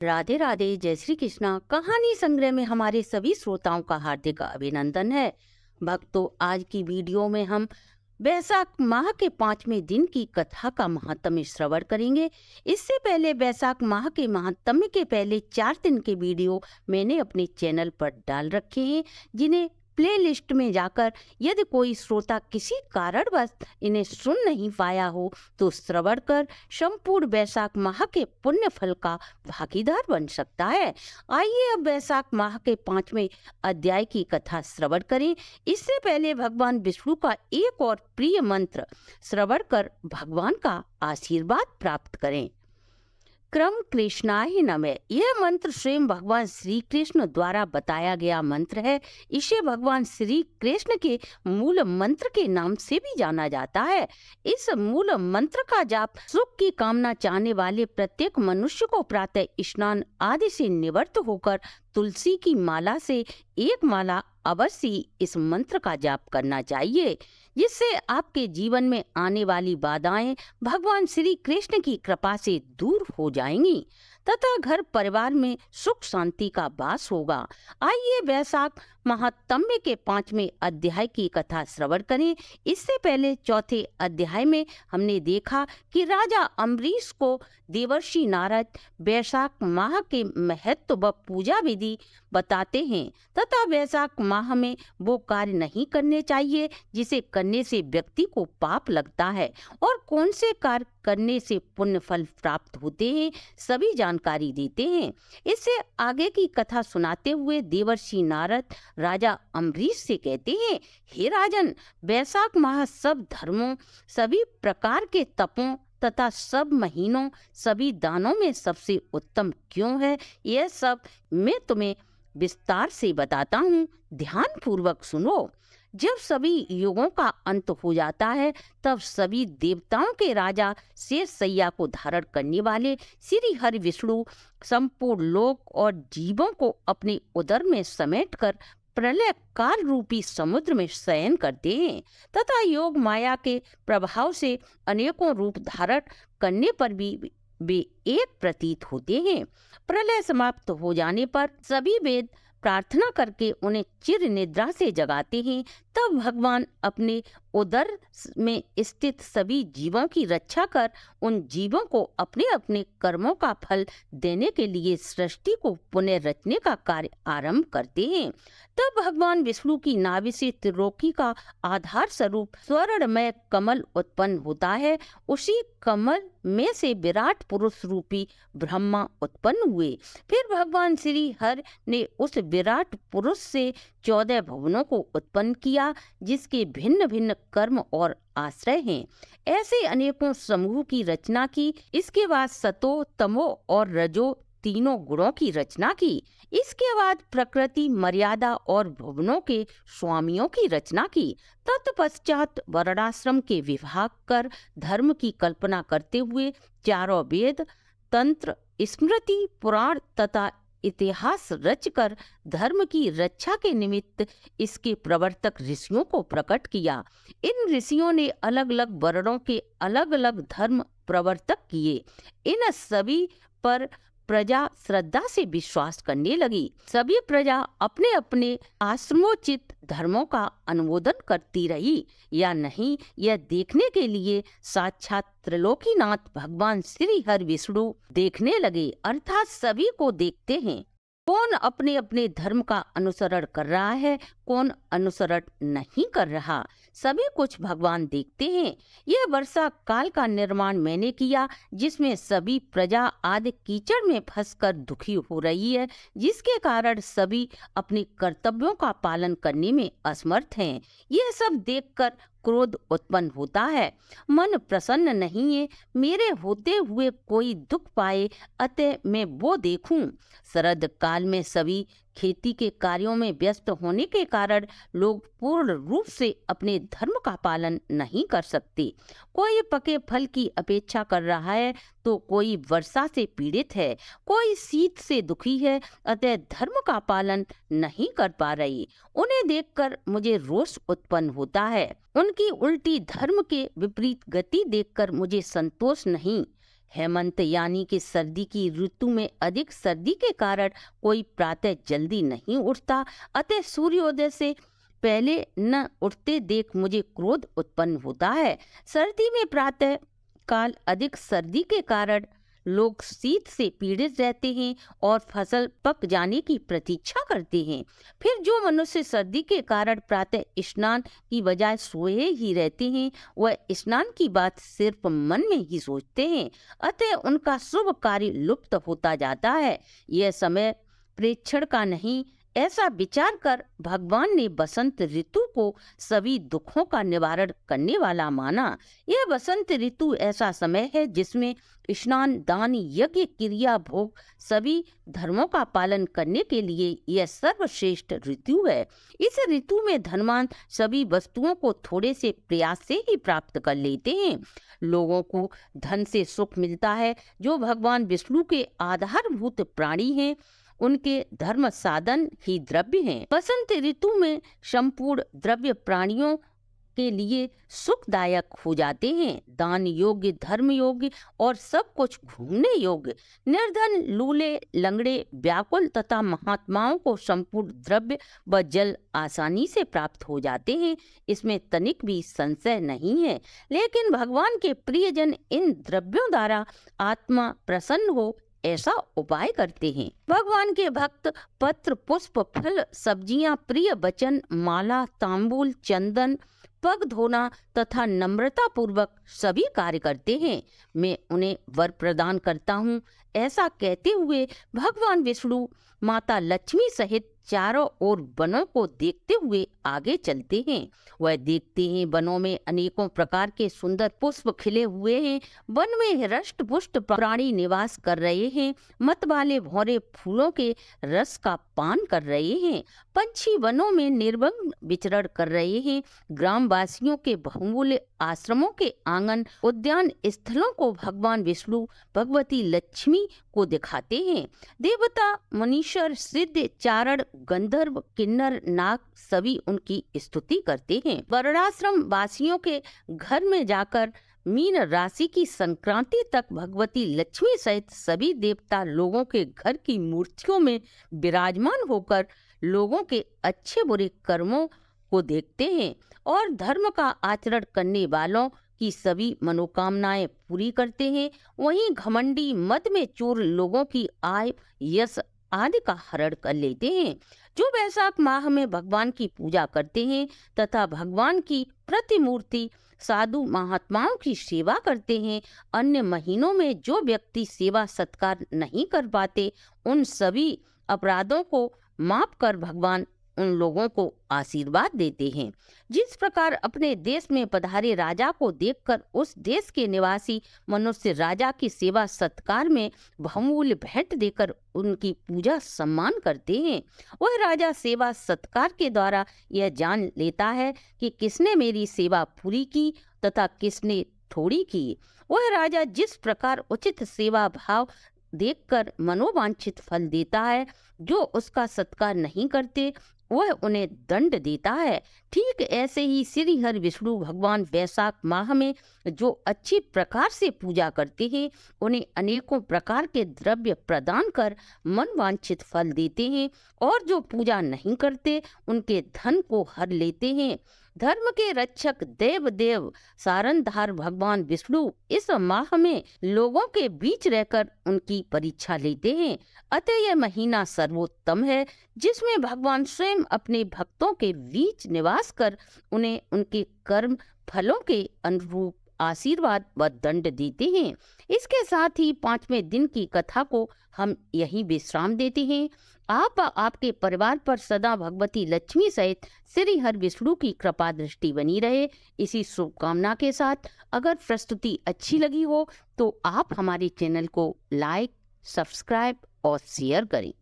राधे राधे, जय श्री कृष्णा। कहानी संग्रह में हमारे सभी श्रोताओं का हार्दिक अभिनंदन है। भक्तों, आज की वीडियो में हम बैसाख माह के 5वें दिन की कथा का महात्म्य श्रवण करेंगे। इससे पहले बैसाख माह के महात्म्य के पहले 4 दिन के वीडियो मैंने अपने चैनल पर डाल रखे हैं, जिन्हें प्लेलिस्ट में जाकर यदि कोई श्रोता किसी कारणवश इन्हें सुन नहीं पाया हो तो श्रवण कर संपूर्ण बैसाख माह के पुण्य फल का भागीदार बन सकता है। आइए अब बैसाख माह के 5वें अध्याय की कथा श्रवण करें। इससे पहले भगवान विष्णु का एक और प्रिय मंत्र श्रवण कर भगवान का आशीर्वाद प्राप्त करें। क्रम कृष्णाय नमः। यह मंत्र स्वयं भगवान श्री कृष्ण द्वारा बताया गया मंत्र है। इसे भगवान श्री कृष्ण के मूल मंत्र के नाम से भी जाना जाता है। इस मूल मंत्र का जाप सुख की कामना चाहने वाले प्रत्येक मनुष्य को प्रातः स्नान आदि से निवृत्त होकर तुलसी की माला से एक माला अवश्य इस मंत्र का जाप करना चाहिए, जिससे आपके जीवन में आने वाली बाधाएं भगवान श्री कृष्ण की कृपा से दूर हो जाएंगी तथा घर परिवार में सुख शांति का वास होगा। आइए बैसाख महात्म्य के 5वें अध्याय की कथा श्रवण करें। इससे पहले चौथे अध्याय में हमने देखा कि राजा अम्बरीश को देवर्षि नारद बैसाख माह के महत्व व पूजा विधि बताते हैं तथा बैसाख माह में वो कार्य नहीं करने चाहिए जिसे करने से व्यक्ति को पाप लगता है और कौन से कार्य करने से पुण्य फल प्राप्त होते हैं, सभी जानकारी देते हैं। इससे आगे की कथा सुनाते हुए देवर्षि नारद राजा अम्बरीश से कहते हैं, हे राजन, बैसाख माह सब धर्मों, सभी प्रकार के तपों तथा सब महीनों, सभी दानों में सबसे उत्तम क्यों है, यह सब मैं तुम्हें विस्तार से बताता हूँ। ध्यान पूर्वक सुनो। जब सभी युगों का अंत हो जाता है तब सभी देवताओं के राजा शेषशय्या को धारण करने वाले श्री हरि विष्णु संपूर्ण लोक और जीवों को अपने उदर में समेटकर प्रलय काल रूपी समुद्र में शयन करते हैं तथा योग माया के प्रभाव से अनेकों रूप धारण करने पर भी वे एक प्रतीत होते हैं। प्रलय समाप्त हो जाने पर सभी वेद प्रार्थना करके उन्हें चिर निद्रा से जगाते हैं। तब भगवान अपने उदर में स्थित सभी जीवों की रक्षा कर उन जीवों को अपने अपने कर्मों का फल देने के लिए सृष्टि को पुनः रचने का कार्य आरंभ करते हैं। तब भगवान विष्णु की नाभि से त्रिलोकी का आधार स्वरूप स्वर्णमय कमल उत्पन्न होता है। उसी कमल में से विराट पुरुष रूपी ब्रह्मा उत्पन्न हुए। फिर भगवान श्री हरि ने उस विराट पुरुष से 14 भुवनों को उत्पन्न किया, जिसके भिन्न भिन्न कर्म और आश्रय हैं। ऐसे अनेकों समूह की रचना की। इसके बाद सतो, तमो और रजो तीनों गुणों की रचना की। इसके बाद प्रकृति, मर्यादा और भुवनों के स्वामियों की रचना की। तत्पश्चात वर्णाश्रम के विभाग कर धर्म की कल्पना करते हुए चारों वेद, तंत्र, स्मृति, पुराण तथा इतिहास रचकर धर्म की रक्षा के निमित्त इसके प्रवर्तक ऋषियों को प्रकट किया। इन ऋषियों ने अलग अलग वर्णों के अलग अलग धर्म प्रवर्तक किए। इन सभी पर प्रजा श्रद्धा से विश्वास करने लगी। सभी प्रजा अपने अपने आश्रमोचित धर्मों का अनुमोदन करती रही या नहीं, यह देखने के लिए साक्षात त्रिलोकीनाथ भगवान श्री हरि विष्णु देखने लगे, अर्थात सभी को देखते हैं। कौन अपने अपने धर्म का अनुसरण कर रहा है, कौन अनुसरण नहीं कर रहा, सभी कुछ भगवान देखते हैं। यह वर्षा काल का निर्माण मैंने किया, जिसमें सभी प्रजा आदि कीचड़ में फंसकर दुखी हो रही है, जिसके कारण सभी अपने कर्तव्यों का पालन करने में असमर्थ हैं। यह सब देखकर क्रोध उत्पन्न होता है। मन प्रसन्न नहीं है। मेरे होते हुए कोई दुख पाए, अतः मैं वो देखूं। शरद काल में सभी खेती के कार्यों में व्यस्त होने के कारण लोग पूर्ण रूप से अपने धर्म का पालन नहीं कर सकते। कोई पके फल की अपेक्षा कर रहा है तो कोई वर्षा से पीड़ित है, कोई शीत से दुखी है, अतः धर्म का पालन नहीं कर पा रही। उन्हें देखकर मुझे रोष उत्पन्न होता है। उनकी उल्टी धर्म के विपरीत गति देखकर मुझे संतोष नहीं। हेमंत यानी कि सर्दी की ऋतु में अधिक सर्दी के कारण कोई प्रातः जल्दी नहीं उठता, अतः सूर्योदय से पहले न उठते देख मुझे क्रोध उत्पन्न होता है। सर्दी में प्रातः काल अधिक सर्दी के कारण लोग शीत से पीड़ित रहते हैं और फसल पक जाने की प्रतीक्षा करते हैं। फिर जो मनुष्य सर्दी के कारण प्रातः स्नान की बजाय सोए ही रहते हैं, वह स्नान की बात सिर्फ मन में ही सोचते हैं, अतः उनका शुभ कार्य लुप्त होता जाता है। यह समय प्रेक्षण का नहीं, ऐसा विचार कर भगवान ने बसंत ऋतु को सभी दुखों का निवारण करने वाला माना। यह बसंत ऋतु ऐसा समय है जिसमें स्नान, दान, यज्ञ, क्रिया, भोग सभी धर्मों का पालन करने के लिए यह सर्वश्रेष्ठ ऋतु है। इस ऋतु में धनवान सभी वस्तुओं को थोड़े से प्रयास से ही प्राप्त कर लेते हैं। लोगों को धन से सुख मिलता है। जो भगवान विष्णु के आधारभूत प्राणी हैं, उनके धर्म साधन ही द्रव्य हैं। बसंत ऋतु में संपूर्ण द्रव्य प्राणियों के लिए सुखदायक हो जाते हैं। दान योग्य, धर्म योग्य और सब कुछ घूमने योग्य। निर्धन, लूले, लंगड़े, व्याकुल तथा महात्माओं को संपूर्ण द्रव्य व जल आसानी से प्राप्त हो जाते हैं, इसमें तनिक भी संशय नहीं है। लेकिन भगवान के प्रियजन इन द्रव्यों द्वारा आत्मा प्रसन्न हो ऐसा उपाय करते हैं। भगवान के भक्त पत्र, पुष्प, फल, सब्जियां, प्रिय वचन, माला, तांबूल, चंदन, पग धोना तथा नम्रता पूर्वक सभी कार्य करते हैं। मैं उन्हें वर प्रदान करता हूँ, ऐसा कहते हुए भगवान विष्णु माता लक्ष्मी सहित चारों ओर वनों को देखते हुए आगे चलते हैं। वह देखते हैं वनों में अनेकों प्रकार के सुंदर पुष्प खिले हुए हैं। वन में हृष्ट पुष्ट प्राणी निवास कर रहे हैं। मत वाले भौरे फूलों के रस का पान कर रहे हैं। पंछी वनों में निर्भंग विचरण कर रहे हैं। ग्रामवासियों के बहुमूल्य आश्रमों के आंगन, उद्यान स्थलों को भगवान विष्णु भगवती लक्ष्मी को दिखाते हैं। देवता, मनीषर, सिद्ध, चारण, गंधर्व, किन्नर, नाग सभी उनकी स्तुति करते हैं। वर्णाश्रम वासियों के घर में जाकर मीन राशि की संक्रांति तक भगवती लक्ष्मी सहित सभी देवता लोगों के घर की मूर्तियों में विराजमान होकर लोगों के अच्छे बुरे कर्मों को देखते हैं और धर्म का आचरण करने वालों की सभी मनोकामनाएं पूरी करते हैं। वहीं घमंडी, मद में चूर लोगों की आय, यश आदि का हरण कर लेते हैं। जो वैशाख माह में भगवान की पूजा करते हैं तथा भगवान की प्रतिमूर्ति, साधु महात्माओं की सेवा करते हैं, अन्य महीनों में जो व्यक्ति सेवा सत्कार नहीं कर पाते, उन सभी अपराधों को माफ कर भगवान उन लोगों को आशीर्वाद देते हैं। जिस प्रकार अपने देश में पधारे राजा को देखकर उस देश के निवासी मनुष्य राजा की सेवा सत्कार में बहुमूल्य भेंट देकर उनकी पूजा सम्मान करते हैं, वह राजा सेवा सत्कार के द्वारा यह जान लेता है कि किसने मेरी सेवा पूरी की तथा किसने थोड़ी की। वह राजा जिस प्रकार उचित सेवा भाव देखकर मनोवांछित फल देता है, जो उसका सत्कार नहीं करते वह उन्हें दंड देता है। ठीक ऐसे ही श्री हरि विष्णु भगवान वैशाख माह में जो अच्छी प्रकार से पूजा करते हैं, उन्हें अनेकों प्रकार के द्रव्य प्रदान कर मनवांछित फल देते हैं, और जो पूजा नहीं करते उनके धन को हर लेते हैं। धर्म के रक्षक देव सारंधार भगवान विष्णु इस माह में लोगों के बीच रहकर उनकी परीक्षा लेते हैं। अतः यह महीना सर्वोत्तम है, जिसमें भगवान स्वयं अपने भक्तों के बीच निवास कर उन्हें उनके कर्म फलों के अनुरूप आशीर्वाद व दंड देते हैं। इसके साथ ही 5वें दिन की कथा को हम यहीं विश्राम देते हैं। आप आपके परिवार पर सदा भगवती लक्ष्मी सहित श्री हरि विष्णु की कृपा दृष्टि बनी रहे, इसी शुभकामना के साथ अगर प्रस्तुति अच्छी लगी हो तो आप हमारे चैनल को लाइक, सब्सक्राइब और शेयर करें।